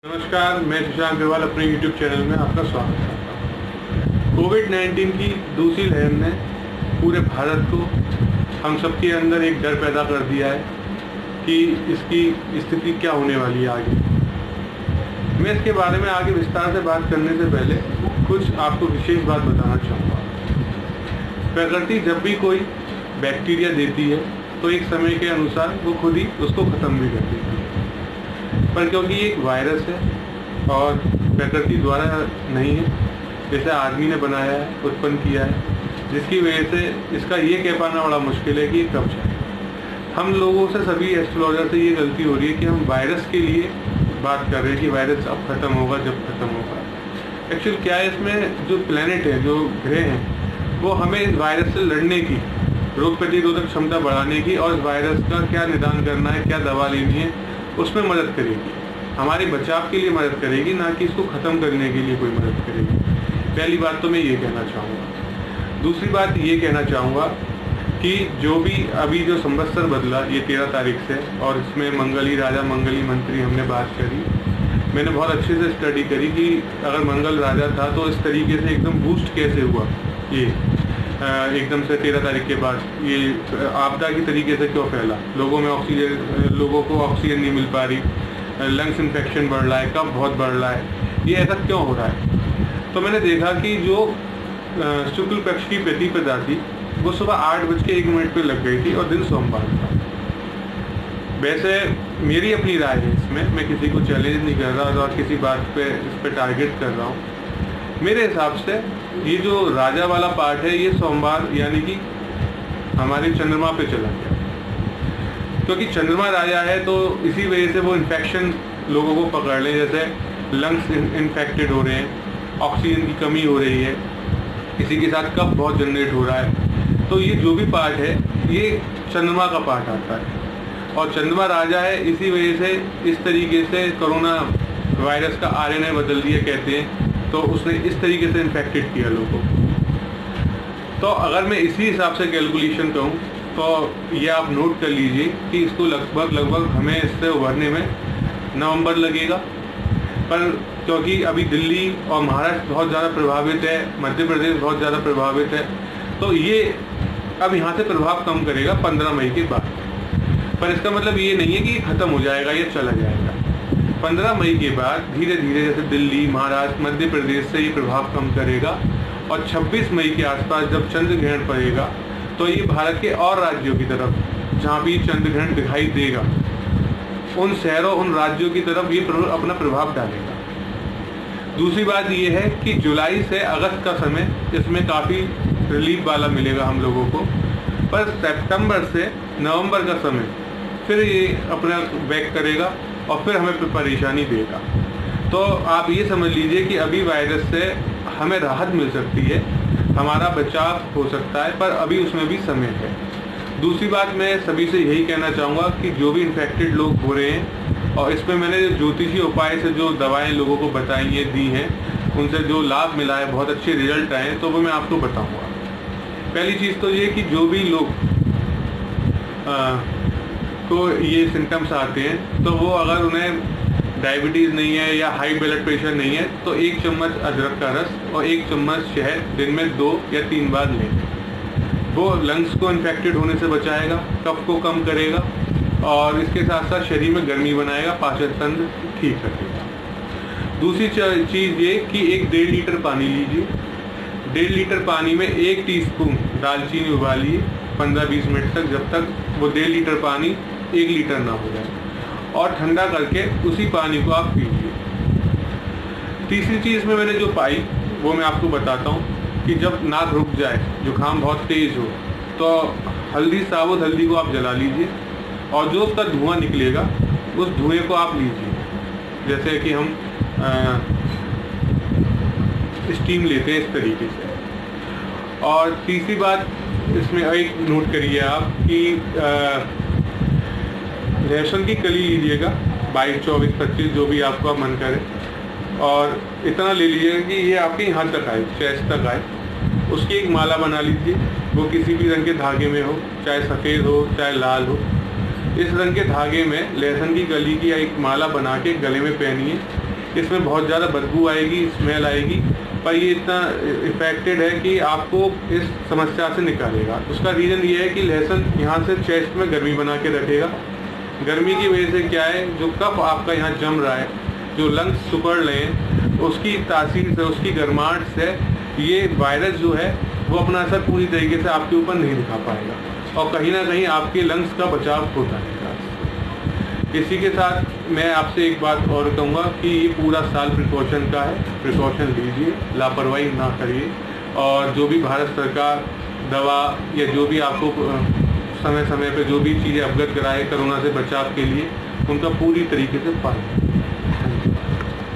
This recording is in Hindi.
नमस्कार, मैं शशांक अग्रवाल अपने YouTube चैनल में आपका स्वागत करता हूँ। कोविड-19 की दूसरी लहर ने पूरे भारत को, हम सबके अंदर एक डर पैदा कर दिया है कि इसकी स्थिति क्या होने वाली है आगे। मैं इसके बारे में आगे विस्तार से बात करने से पहले कुछ आपको विशेष बात बताना चाहूँगा। प्रकृति जब भी कोई बैक्टीरिया देती है तो एक समय के अनुसार वो खुद ही उसको ख़त्म भी कर देती है, पर क्योंकि एक वायरस है और प्रकृति द्वारा नहीं है, जैसे आदमी ने बनाया है, उत्पन्न किया है, जिसकी वजह से इसका ये कह पाना बड़ा मुश्किल है कि ये कब जाए। हम लोगों से, सभी एस्ट्रोलॉजर से ये गलती हो रही है कि हम वायरस के लिए बात कर रहे हैं कि वायरस अब ख़त्म होगा, जब ख़त्म होगा। एक्चुअल क्या है, इसमें जो प्लैनेट है, जो ग्रह हैं, वो हमें इस वायरस से लड़ने की, रोग प्रतिरोधक क्षमता बढ़ाने की और इस वायरस का क्या निदान करना है, क्या दवा लेनी है, उसमें मदद करेगी। हमारे बचाव के लिए मदद करेगी, ना कि इसको ख़त्म करने के लिए कोई मदद करेगी। पहली बात तो मैं ये कहना चाहूँगा। दूसरी बात ये कहना चाहूँगा कि जो भी अभी जो संवत्सर बदला, ये 13 तारीख से, और इसमें मंगली राजा मंगली मंत्री हमने बात करी। मैंने बहुत अच्छे से स्टडी करी कि अगर मंगल राजा था तो इस तरीके से एकदम बूस्ट कैसे हुआ, ये एकदम से 13 तारीख के बाद ये आपदा की तरीके से क्यों फैला, लोगों में ऑक्सीजन, लोगों को ऑक्सीजन नहीं मिल पा रही, लंग्स इन्फेक्शन बढ़ रहा है, कफ बहुत बढ़ रहा है, ये ऐसा क्यों हो रहा है। तो मैंने देखा कि जो शुक्ल पक्ष की प्रतिपदा थी वो सुबह 8:01 पे लग गई थी और दिन सोमवार था। वैसे मेरी अपनी राय है इसमें, मैं किसी को चैलेंज नहीं कर रहा और किसी बात पे इस पर टारगेट कर रहा हूँ। मेरे हिसाब से ये जो राजा वाला पार्ट है, ये सोमवार यानी कि हमारे चंद्रमा पे चला गया, क्योंकि चंद्रमा राजा है तो इसी वजह से वो इन्फेक्शन लोगों को पकड़ ले, जैसे लंग्स इन्फेक्टेड हो रहे हैं, ऑक्सीजन की कमी हो रही है, किसी के साथ कफ बहुत जनरेट हो रहा है। तो ये जो भी पार्ट है, ये चंद्रमा का पार्ट आता है और चंद्रमा राजा है, इसी वजह से इस तरीके से कोरोना वायरस का RNA बदल दिया कहते हैं, तो उसने इस तरीके से इन्फेक्टेड किया लोगों को। तो अगर मैं इसी हिसाब से कैलकुलेशन कहूँ तो ये आप नोट कर लीजिए कि इसको लगभग हमें इससे उभरने में नवंबर लगेगा। पर क्योंकि अभी दिल्ली और महाराष्ट्र बहुत ज़्यादा प्रभावित है, मध्य प्रदेश बहुत ज़्यादा प्रभावित है, तो ये अब यहाँ से प्रभाव कम करेगा 15 मई के बाद। पर इसका मतलब ये नहीं है कि ख़त्म हो जाएगा या चला जाएगा। 15 मई के बाद धीरे धीरे, जैसे दिल्ली, महाराष्ट्र, मध्य प्रदेश से ये प्रभाव कम करेगा और 26 मई के आसपास जब चंद्र ग्रहण पड़ेगा तो ये भारत के और राज्यों की तरफ, जहाँ भी चंद्र ग्रहण दिखाई देगा, उन शहरों, उन राज्यों की तरफ ये अपना प्रभाव डालेगा। दूसरी बात ये है कि जुलाई से अगस्त का समय इसमें काफ़ी रिलीफ वाला मिलेगा हम लोगों को, पर सितंबर से नवंबर का समय फिर ये अपना बैक करेगा और फिर हमें परेशानी देगा। तो आप ये समझ लीजिए कि अभी वायरस से हमें राहत मिल सकती है, हमारा बचाव हो सकता है, पर अभी उसमें भी समय है। दूसरी बात मैं सभी से यही कहना चाहूँगा कि जो भी इन्फेक्टेड लोग हो रहे हैं, और इसमें मैंने ज्योतिषी उपाय से जो दवाएं लोगों को बताई हैं, दी हैं, उनसे जो लाभ मिला है, बहुत अच्छे रिजल्ट आए हैं, तो वो मैं आपको बताऊँगा। पहली चीज़ तो ये कि जो भी लोग को ये सिम्टम्स आते हैं, तो वो अगर उन्हें डायबिटीज़ नहीं है या हाई ब्लड प्रेशर नहीं है, तो 1 चम्मच अदरक का रस और 1 चम्मच शहद दिन में 2 या 3 बार लें। वो लंग्स को इन्फेक्टेड होने से बचाएगा, कफ को कम करेगा और इसके साथ साथ शरीर में गर्मी बनाएगा, पाचन तंत्र ठीक रखेगा। दूसरी चीज़ ये कि 1.5 लीटर पानी लीजिए। 1.5 लीटर पानी में 1 टीस्पून दालचीनी उबालिए 15-20 मिनट तक, जब तक वो 1.5 लीटर पानी 1 लीटर ना हो जाए, और ठंडा करके उसी पानी को आप पीजिए। तीसरी चीज़ में मैंने जो पाई वो मैं आपको बताता हूँ कि जब नाक रुक जाए, जुकाम बहुत तेज़ हो, तो हल्दी, साबुत हल्दी को आप जला लीजिए और जो उसका धुआं निकलेगा उस धुएं को आप लीजिए, जैसे कि हम स्टीम लेते हैं, इस तरीके से। और तीसरी बात इसमें एक नोट करिए आप कि लहसुन की कली लीजिएगा, 22, 24, 25 जो भी आपका मन करे, और इतना ले लीजिएगा कि ये आपके यहाँ तक आए, चेस्ट तक आए। उसकी एक माला बना लीजिए, वो किसी भी रंग के धागे में हो, चाहे सफ़ेद हो चाहे लाल हो। इस रंग के धागे में लहसुन की कली की एक माला बना के गले में पहनिए इसमें बहुत ज़्यादा बदबू आएगी, स्मेल आएगी, पर ये इतना इफेक्टेड है कि आपको इस समस्या से निकालेगा। उसका रीज़न ये है कि लहसुन यहाँ से चेस्ट में गर्मी बना के रखेगा। गर्मी की वजह से क्या है, जो कफ आपका यहाँ जम रहा है, जो लंग्स सुकड़ रहे हैं, उसकी तासीर से, उसकी गर्माहट से ये वायरस जो है वो अपना असर पूरी तरीके से आपके ऊपर नहीं दिखा पाएगा और कहीं ना कहीं आपके लंग्स का बचाव होता है। इसी के साथ मैं आपसे एक बात और कहूँगा कि ये पूरा साल प्रिकॉशन का है, प्रिकॉशन लीजिए, लापरवाही ना करिए और जो भी भारत सरकार दवा या जो भी आपको समय समय पे जो भी चीज़ें अवगत कराए कोरोना से बचाव के लिए, उनका पूरी तरीके से पालन